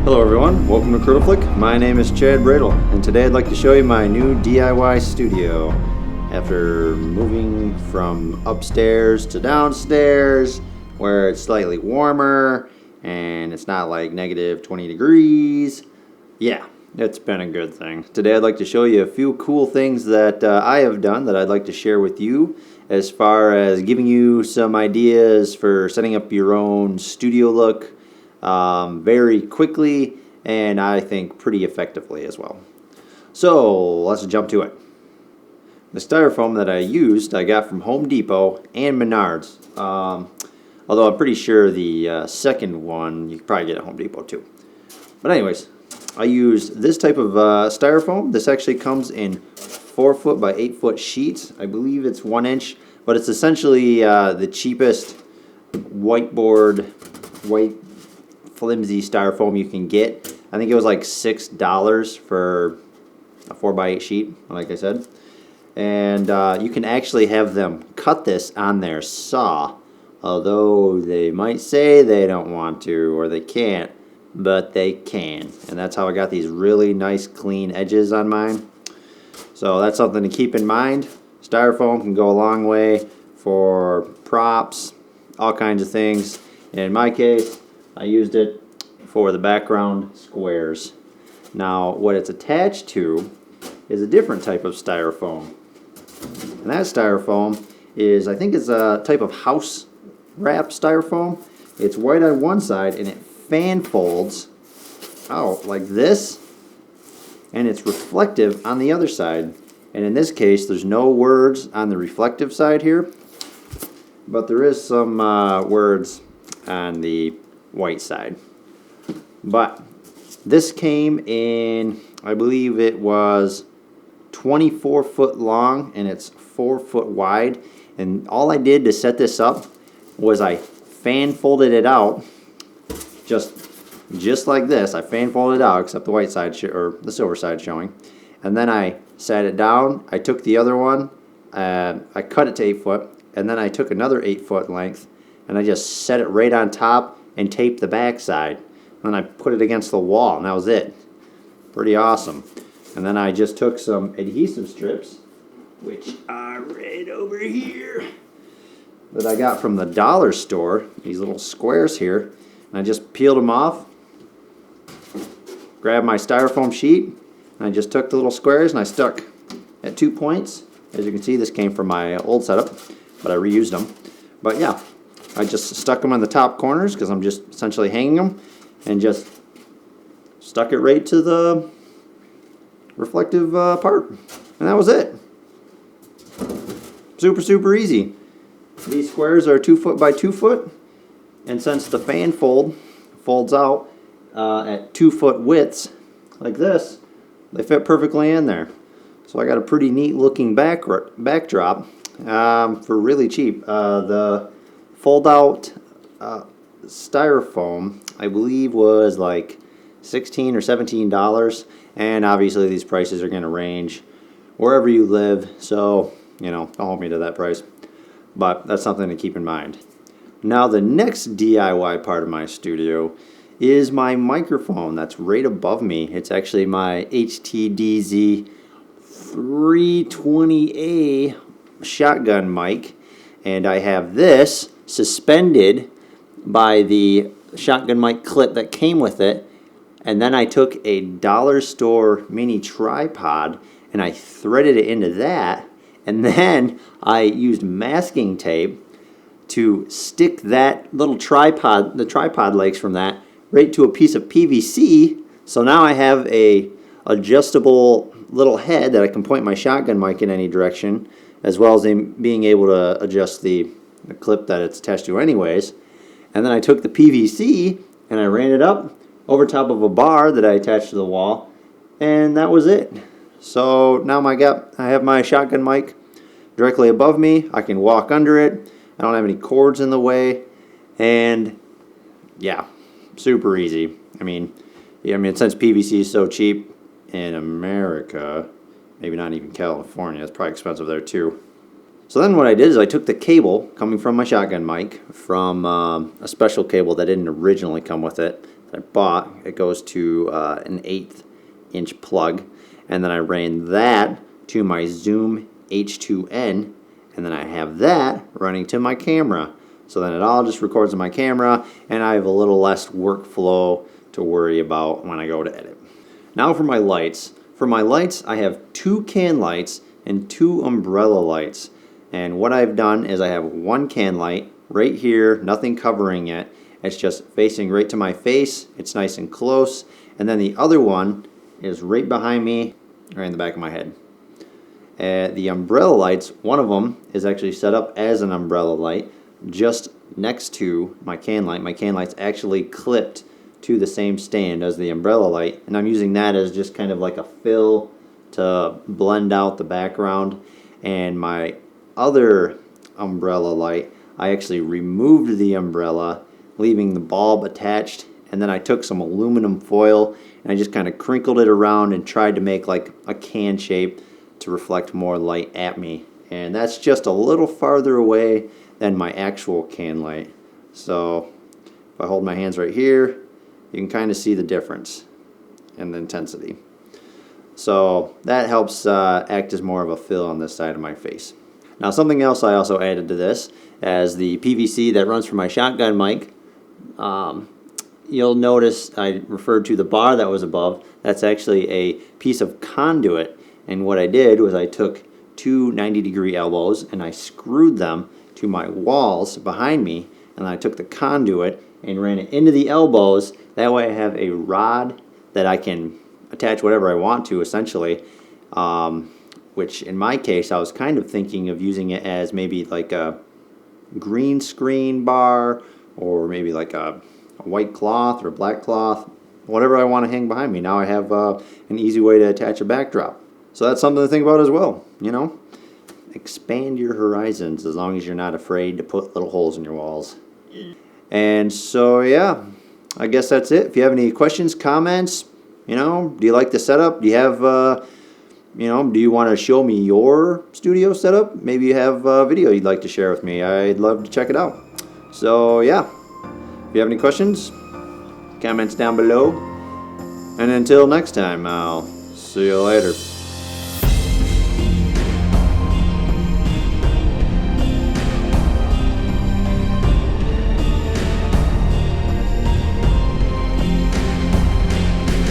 Hello everyone, welcome to Krotoflik. My name is Chad Bradle, and today I'd like to show you my new DIY studio. After moving from upstairs to downstairs, where it's slightly warmer, and it's not like negative 20 degrees. Yeah, it's been a good thing. Today I'd like to show you a few cool things that I have done that I'd like to share with you, as far as giving you some ideas for setting up your own studio look very quickly, and I think pretty effectively as well. So let's jump to it. The styrofoam that I used I got from Home Depot and Menards, although I'm pretty sure the second one you could probably get at Home Depot too. But anyways, I used this type of styrofoam. This actually comes in 4 foot by 8 foot sheets. I believe it's 1 inch, but it's essentially the cheapest white flimsy styrofoam you can get. I think it was like $6 for a 4 by 8 sheet, like I said. And you can actually have them cut this on their saw, although they might say they don't want to or they can't, but they can. And that's how I got these really nice clean edges on mine. So that's something to keep in mind. Styrofoam can go a long way for props, all kinds of things. And in my case, I used it for the background squares. Now, what it's attached to is a different type of styrofoam. And that styrofoam is, I think it's a type of house wrap styrofoam. It's white on one side and it fan folds out like this, and it's reflective on the other side. And in this case, there's no words on the reflective side here, but there is some words on the white side. But this came in, I believe it was 24 foot long and it's 4 foot wide. And all I did to set this up was I fan folded it out just like this. I fan folded it out, except the white side or the silver side showing. And then I sat it down. I took the other one, I cut it to 8 foot, and then I took another 8 foot length and I just set it right on top and taped the back side. And then I put it against the wall, and that was it. Pretty awesome. And then I just took some adhesive strips, which are right over here, that I got from the dollar store, these little squares here. And I just peeled them off, grabbed my styrofoam sheet, and I just took the little squares and I stuck at 2 points. As you can see, this came from my old setup, but I reused them. But yeah, I just stuck them on the top corners because I'm just essentially hanging them, and just stuck it right to the reflective part. And that was it. Super easy. These squares are 2 foot by 2 foot, and since the fan folds out at 2 foot widths like this, they fit perfectly in there. So I got a pretty neat looking backdrop for really cheap. The fold out styrofoam, I believe, was like $16 or $17, and obviously these prices are going to range wherever you live, so don't hold me to that price, but that's something to keep in mind. Now the next DIY part of my studio is my microphone that's right above me. It's actually my HTDZ 320A shotgun mic, and I have this suspended by the shotgun mic clip that came with it, and then I took a dollar store mini tripod and I threaded it into that, and then I used masking tape to stick that little tripod, the tripod legs from that, right to a piece of PVC. So now I have a adjustable little head that I can point my shotgun mic in any direction, as well as being able to adjust the clip that it's attached to anyways. And then I took the PVC and I ran it up over top of a bar that I attached to the wall, and that was it. So now I have my shotgun mic directly above me. I can walk under it. I don't have any cords in the way, and yeah, super easy. I mean, since PVC is so cheap in America, maybe not even California, it's probably expensive there too. So then what I did is I took the cable coming from my shotgun mic from a special cable that didn't originally come with it, that I bought. It goes to an 1/8 inch plug, and then I ran that to my Zoom H2N, and then I have that running to my camera. So then it all just records on my camera, and I have a little less workflow to worry about when I go to edit. Now for my lights. For my lights, I have 2 can lights and 2 umbrella lights. And what I've done is I have 1 can light right here, nothing covering it. It's just facing right to my face. It's nice and close. And then the other one is right behind me, right in the back of my head. The umbrella lights, one of them is actually set up as an umbrella light just next to my can light. My can light's actually clipped to the same stand as the umbrella light, and I'm using that as just kind of like a fill to blend out the background. And my other umbrella light, I actually removed the umbrella, leaving the bulb attached, and then I took some aluminum foil and I just kind of crinkled it around and tried to make like a can shape to reflect more light at me. And that's just a little farther away than my actual can light. So if I hold my hands right here, you can kind of see the difference in the intensity. So that helps act as more of a fill on this side of my face. Now something else I also added to this, as the PVC that runs for my shotgun mic, you'll notice I referred to the bar that was above. That's actually a piece of conduit, and what I did was I took 2 90-degree elbows and I screwed them to my walls behind me, and I took the conduit and ran it into the elbows. That way I have a rod that I can attach whatever I want to, essentially, which in my case I was kind of thinking of using it as maybe like a green screen bar, or maybe like a white cloth or a black cloth, whatever I want to hang behind me. Now I have an easy way to attach a backdrop. So that's something to think about as well, you know? Expand your horizons as long as you're not afraid to put little holes in your walls. And so, yeah, I guess that's it. If you have any questions, comments, you know, do you like the setup? Do you have, you know, do you want to show me your studio setup? Maybe you have a video you'd like to share with me. I'd love to check it out. So, yeah, if you have any questions, comments down below. And until next time, I'll see you later.